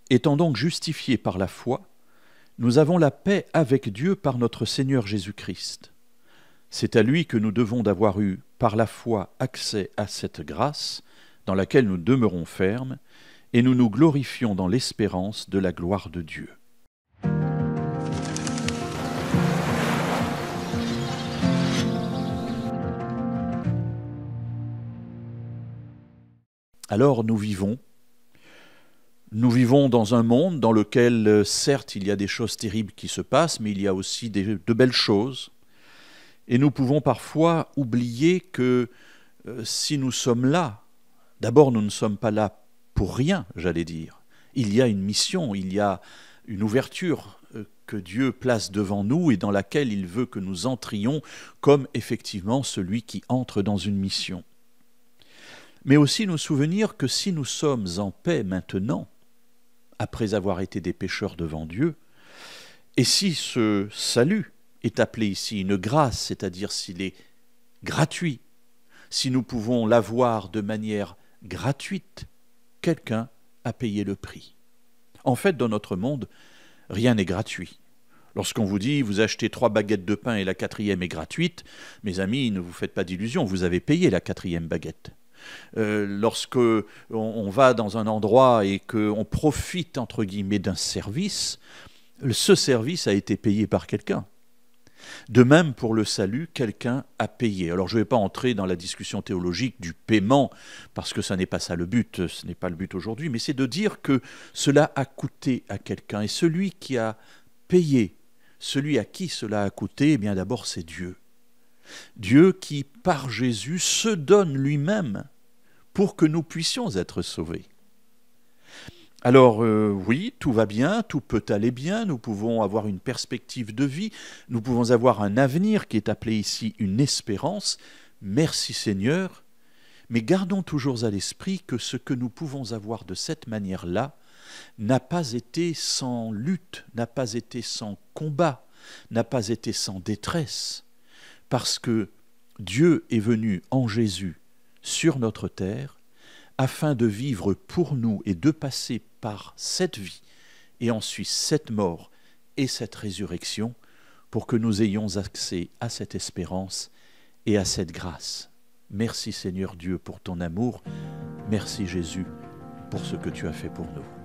Étant donc justifiés par la foi, nous avons la paix avec Dieu par notre Seigneur Jésus-Christ. C'est à lui que nous devons d'avoir eu par la foi accès à cette grâce dans laquelle nous demeurons fermes et nous nous glorifions dans l'espérance de la gloire de Dieu. Alors nous vivons dans un monde dans lequel, certes, il y a des choses terribles qui se passent, mais il y a aussi de belles choses. Et nous pouvons parfois oublier que si nous sommes là, d'abord nous ne sommes pas là pour rien, j'allais dire. Il y a une mission, il y a une ouverture que Dieu place devant nous et dans laquelle il veut que nous entrions comme effectivement celui qui entre dans une mission. Mais aussi nous souvenir que si nous sommes en paix maintenant, après avoir été des pécheurs devant Dieu, et si ce salut est appelé ici une grâce, c'est-à-dire s'il est gratuit, si nous pouvons l'avoir de manière gratuite, quelqu'un a payé le prix. En fait, dans notre monde, rien n'est gratuit. Lorsqu'on vous dit, vous achetez 3 baguettes de pain et la 4e est gratuite, mes amis, ne vous faites pas d'illusions, vous avez payé la 4e baguette. Lorsque on va dans un endroit et qu'on profite, entre guillemets, d'un service, ce service a été payé par quelqu'un. De même, pour le salut, quelqu'un a payé. Alors, je ne vais pas entrer dans la discussion théologique du paiement, parce que ce n'est pas ça le but, ce n'est pas le but aujourd'hui, mais c'est de dire que cela a coûté à quelqu'un. Et celui qui a payé, celui à qui cela a coûté, eh bien d'abord c'est Dieu. Dieu qui, par Jésus, se donne lui-même pour que nous puissions être sauvés. Alors oui, tout va bien, tout peut aller bien, nous pouvons avoir une perspective de vie, nous pouvons avoir un avenir qui est appelé ici une espérance. Merci Seigneur, mais gardons toujours à l'esprit que ce que nous pouvons avoir de cette manière-là n'a pas été sans lutte, n'a pas été sans combat, n'a pas été sans détresse, parce que Dieu est venu en Jésus sur notre terre afin de vivre pour nous et de passer par cette vie et ensuite cette mort et cette résurrection pour que nous ayons accès à cette espérance et à cette grâce. Merci Seigneur Dieu pour ton amour, merci Jésus pour ce que tu as fait pour nous.